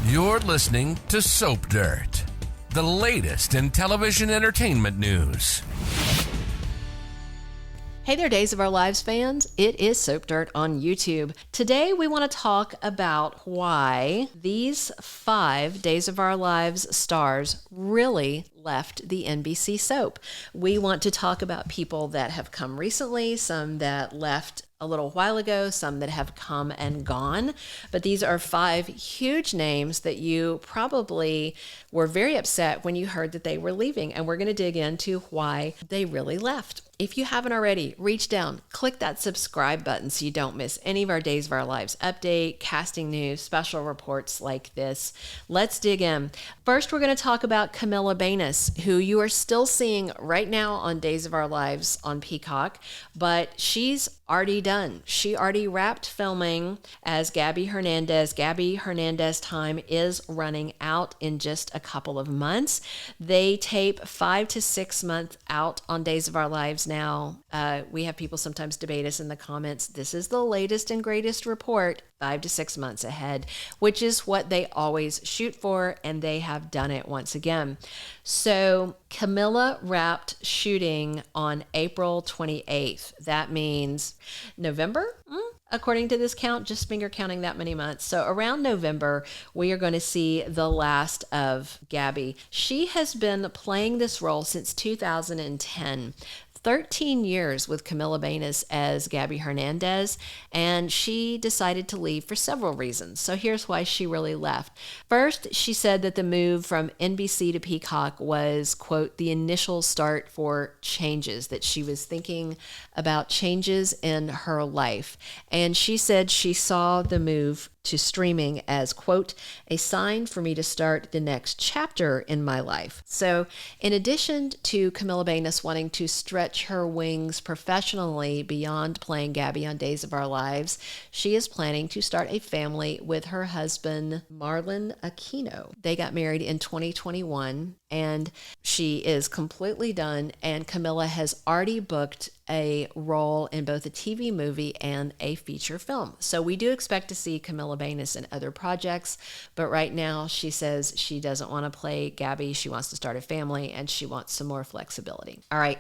You're listening to Soap Dirt, the latest in television entertainment news. Hey there, Days of Our Lives fans. It is Soap Dirt on YouTube. Today we want to talk about why these 5 Days of Our Lives stars really left the NBC soap. We want to talk about people that have come recently, some that left a little while ago, some that have come and gone. But these are 5 huge names that you probably were very upset when you heard that they were leaving. And we're going to dig into why they really left. If you haven't already, reach down, click that subscribe button so you don't miss any of our Days of Our Lives update, casting news, special reports like this. Let's dig in. First, we're going to talk about Camila Banus, who you are still seeing right now on Days of Our Lives on Peacock, but she's already done. She already wrapped filming as Gabi Hernandez. Gabi Hernandez time is running out in just a couple of months. They tape 5 to 6 months out on Days of Our Lives now. We have people sometimes debate us in the comments. This is the latest and greatest report, 5 to 6 months ahead, which is what they always shoot for, and they have done it once again. So Camila wrapped shooting on April 28th. That means November? According to this count, just finger counting that many months. So around November, we are going to see the last of Gabby. She has been playing this role since 2010. 13 years with Camila Banus as Gabi Hernandez, and she decided to leave for several reasons. So here's why she really left. First, she said that the move from NBC to Peacock was, quote, the initial start for changes, that she was thinking about changes in her life. And she said she saw the move to streaming as, quote, a sign for me to start the next chapter in my life. So in addition to Camila Banus wanting to stretch her wings professionally beyond playing Gabby on Days of Our Lives, she is planning to start a family with her husband, Marlon Aquino. They got married in 2021, and she is completely done, and Camila has already booked a role in both a TV movie and a feature film. So we do expect to see Camila Banus in other projects, but right now she says she doesn't want to play Gabby. She wants to start a family and she wants some more flexibility. All right.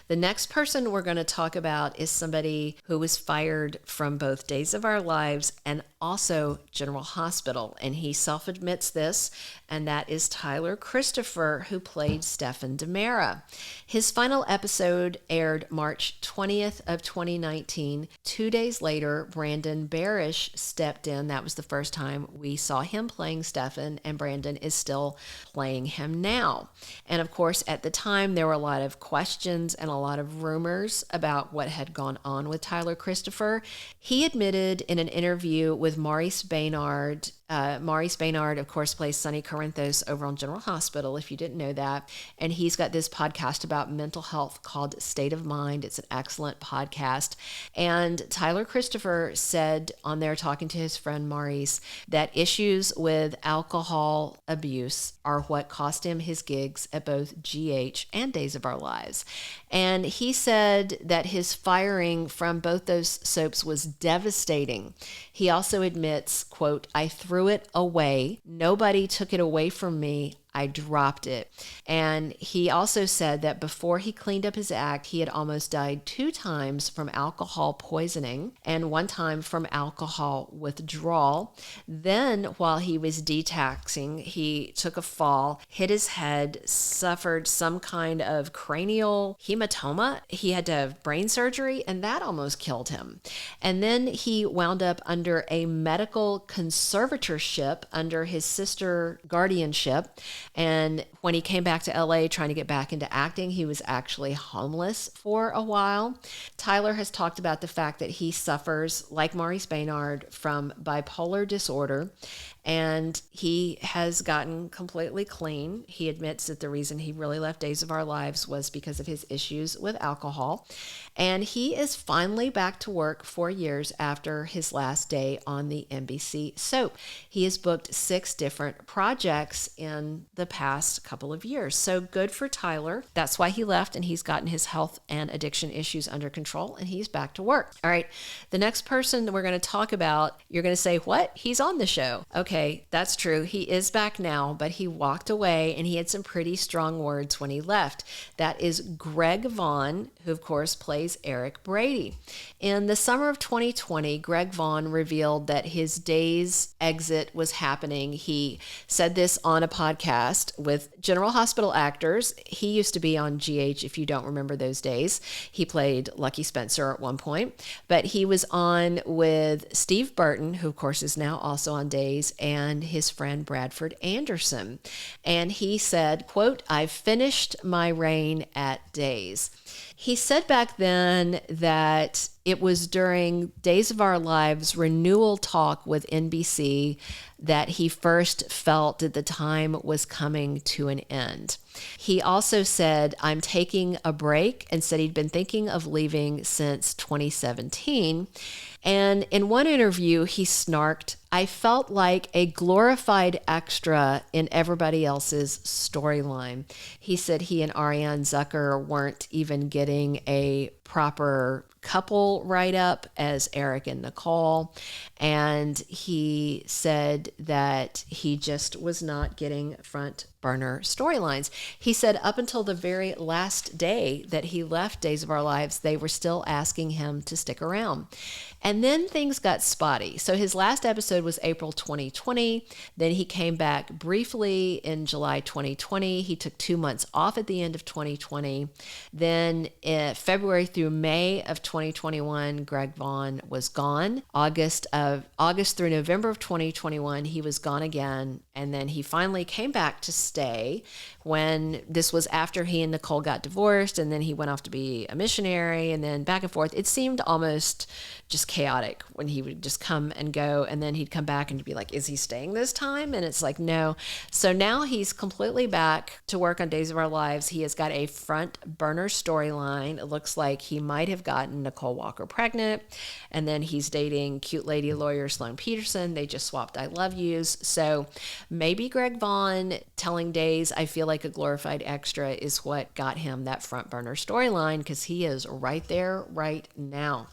The next person we're going to talk about is somebody who was fired from both Days of Our Lives and also General Hospital, and he self-admits this, and that is Tyler Christopher, who played Stefan DiMera. His final episode aired March 20th of 2019. 2 days later, Brandon Barish stepped in. That was the first time we saw him playing Stefan, and Brandon is still playing him now. And of course, at the time, there were a lot of questions and a lot of rumors about what had gone on with Tyler Christopher. He admitted in an interview with Maurice Baynard. Maurice Baynard, of course, plays Sonny Corinthos over on General Hospital, if you didn't know that. And he's got this podcast about mental health called State of Mind. It's an excellent podcast. And Tyler Christopher said on there, talking to his friend Maurice, that issues with alcohol abuse are what cost him his gigs at both GH and Days of Our Lives. And he said that his firing from both those soaps was devastating. He also admits, quote, I threw it away. Nobody took it away from me. I dropped it. And he also said that before he cleaned up his act, he had almost died 2 times from alcohol poisoning and 1 time from alcohol withdrawal. Then while he was detoxing, he took a fall, hit his head, suffered some kind of cranial hematoma. He had to have brain surgery, and that almost killed him. And then he wound up under a medical conservatorship under his sister guardianship. And when he came back to LA trying to get back into acting, he was actually homeless for a while. Tyler has talked about the fact that he suffers, like Maurice Baynard, from bipolar disorder, and he has gotten completely clean. He admits that the reason he really left Days of Our Lives was because of his issues with alcohol. And he is finally back to work 4 years after his last day on the NBC soap. He has booked 6 different projects in the past couple of years. So good for Tyler. That's why he left, and he's gotten his health and addiction issues under control, and he's back to work. All right, the next person that we're going to talk about, you're going to say, what? He's on the show. Okay, that's true. He is back now, but he walked away, and he had some pretty strong words when he left. That is Greg Vaughn, who of course plays Eric Brady. In the summer of 2020, Greg Vaughn revealed that his Days exit was happening. He said this on a podcast with General Hospital actors. He used to be on GH, if you don't remember those days. He played Lucky Spencer at one point, but he was on with Steve Burton, who of course is now also on Days, and his friend Bradford Anderson. And he said, quote, "I've finished my reign at Days." He said back then that it was during Days of Our Lives renewal talk with NBC that he first felt that the time was coming to an end. He also said, "I'm taking a break," and said he'd been thinking of leaving since 2017. And in one interview, he snarked, "I felt like a glorified extra in everybody else's storyline." He said he and Ariane Zucker weren't even getting a proper couple write-up as Eric and Nicole. And he said that he just was not getting front burner storylines. He said up until the very last day that he left Days of Our Lives, they were still asking him to stick around. And then things got spotty. So his last episode was April 2020. Then he came back briefly in July 2020. He took 2 months off at the end of 2020. Then February through May of 2021, Greg Vaughn was gone. August through November of 2021, he was gone again. And then he finally came back to stay when this was after he and Nicole got divorced, and then he went off to be a missionary, and then back and forth. It seemed almost just chaotic when he would just come and go, and then he'd come back and be like, is he staying this time? And it's like, no. So now he's completely back to work on Days of Our Lives. He has got a front burner storyline. It looks like he might have gotten Nicole Walker pregnant, and then he's dating cute lady lawyer Sloan Peterson. They just swapped I love yous. So maybe Greg Vaughn telling Days, I feel like a glorified extra, is what got him that front burner storyline, because he is right there right now.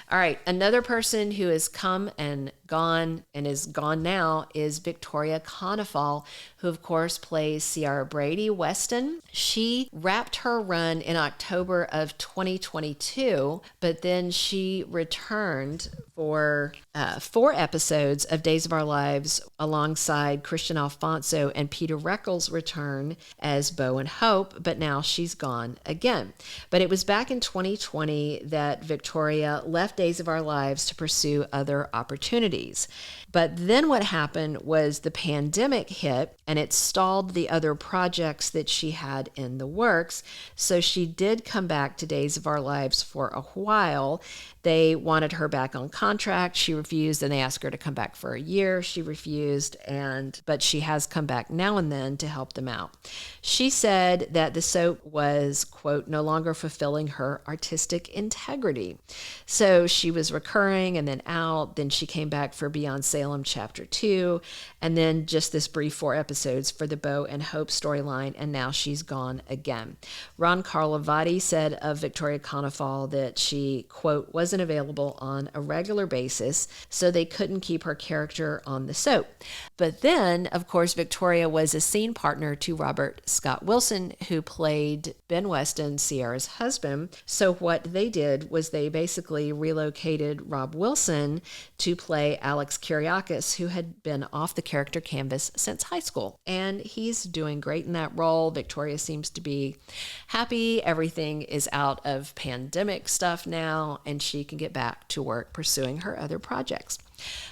All right, another person who has come and gone and is gone now is Victoria Konefal, who of course plays Ciara Brady Weston. She wrapped her run in October of 2022, but then she returned for 4 episodes of Days of Our Lives alongside Kristian Alfonso and Peter Reckel's return as Bo and Hope, but now she's gone again. But it was back in 2020 that Victoria left Days of Our Lives to pursue other opportunities. But then what happened was the pandemic hit, and it stalled the other projects that she had in the works. So she did come back to Days of Our Lives for a while. They wanted her back on contract. She refused, and they asked her to come back for a year. She refused, but she has come back now and then to help them out. She said that the soap was, quote, no longer fulfilling her artistic integrity. So she was recurring and then out. Then she came back for Beyond Salem Chapter 2, and then just this brief 4 episodes for the Bo and Hope storyline, and now she's gone again. Ron Carlivati said of Victoria Konefal that she, quote, wasn't available on a regular basis, so they couldn't keep her character on the soap. But then, of course, Victoria was a scene partner to Robert Scott Wilson, who played Ben Weston, Ciara's husband. So what they did was they basically relocated Rob Wilson to play Alex Kyriakis, who had been off the character canvas since high school. And he's doing great in that role. Victoria seems to be happy. Everything is out of pandemic stuff now, and she can get back to work pursuing her other projects.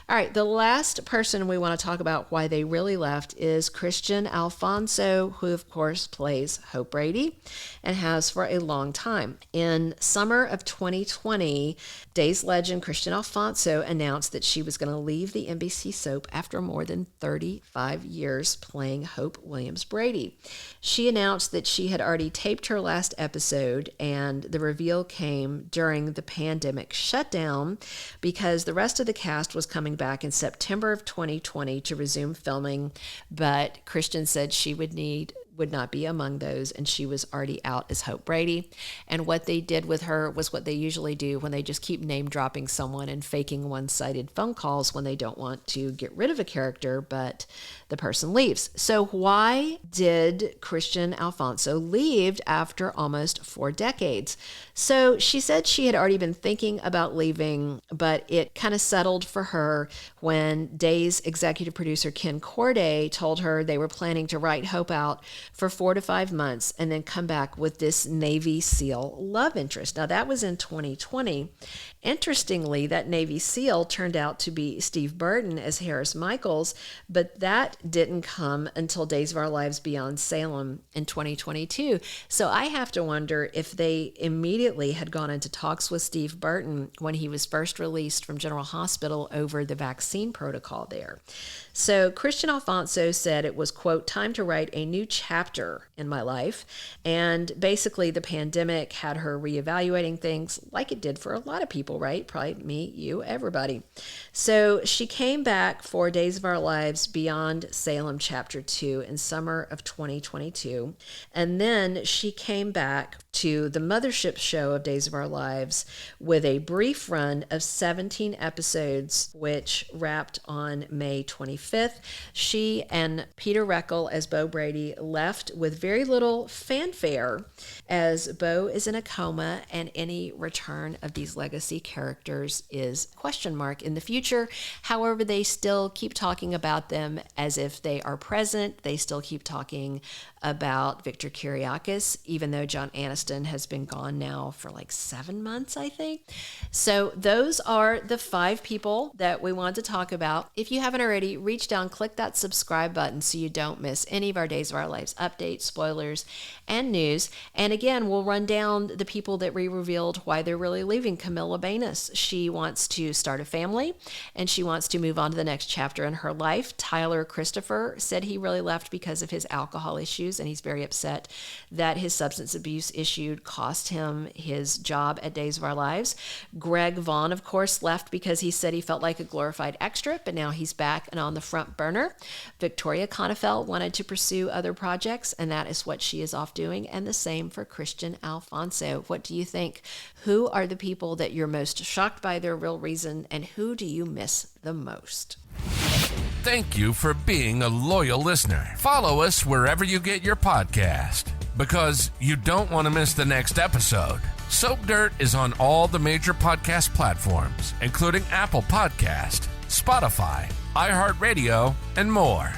All right, the last person we want to talk about why they really left is Kristian Alfonso, who of course plays Hope Brady and has for a long time. In summer of 2020, Days legend Kristian Alfonso announced that she was going to leave the NBC soap after more than 35 years playing Hope Williams Brady. She announced that she had already taped her last episode, and the reveal came during the pandemic shutdown because the rest of the cast cast was coming back in September of 2020 to resume filming, but Kristian said she would not be among those, and she was already out as Hope Brady. And what they did with her was what they usually do when they just keep name dropping someone and faking one-sided phone calls when they don't want to get rid of a character, but the person leaves. So why did Kristian Alfonso leave after almost 4 decades? So she said she had already been thinking about leaving, but it kind of settled for her when Day's executive producer Ken Corday told her they were planning to write Hope out for 4 to 5 months and then come back with this Navy SEAL love interest. Now that was in 2020. Interestingly, that Navy SEAL turned out to be Steve Burton as Harris Michaels, but that didn't come until Days of Our Lives Beyond Salem in 2022. So I have to wonder if they immediately had gone into talks with Steve Burton when he was first released from General Hospital over the vaccine protocol there. So Kristian Alfonso said it was, quote, time to write a new chapter in my life. And basically the pandemic had her reevaluating things like it did for a lot of people, right? Probably me, you, everybody. So she came back for Days of Our Lives Beyond Salem Chapter 2 in summer of 2022. And then she came back to the mothership show of Days of Our Lives with a brief run of 17 episodes, which wrapped on May 25th. She and Peter Reckel as Bo Brady left with very little fanfare, as Bo is in a coma and any return of these legacy characters is question mark in the future. However, they still keep talking about them as if they are present. They still keep talking about Victor Kiriakis, even though John Aniston has been gone now for like 7 months, I think. So those are the 5 people that we want to talk about. If you haven't already, reach down, click that subscribe button so you don't miss any of our Days of Our Lives updates, spoilers, and news. And again, we'll run down the people that we revealed why they're really leaving. Camila Banus, she wants to start a family and she wants to move on to the next chapter in her life. Tyler Christopher said he really left because of his alcohol issues, and he's very upset that his substance abuse issue cost him his job at Days of Our Lives. Greg Vaughn, of course, left because he said he felt like a glorified extra, but now he's back and on the front burner. Victoria Konefal wanted to pursue other projects, and that is what she is off doing, and the same for Kristian Alfonso. What do you think? Who are the people that you're most shocked by their real reason, and who do you miss the most? Thank you for being a loyal listener. Follow us wherever you get your podcast, because you don't want to miss the next episode. Soap Dirt is on all the major podcast platforms, including Apple Podcast, Spotify, iHeartRadio, and more.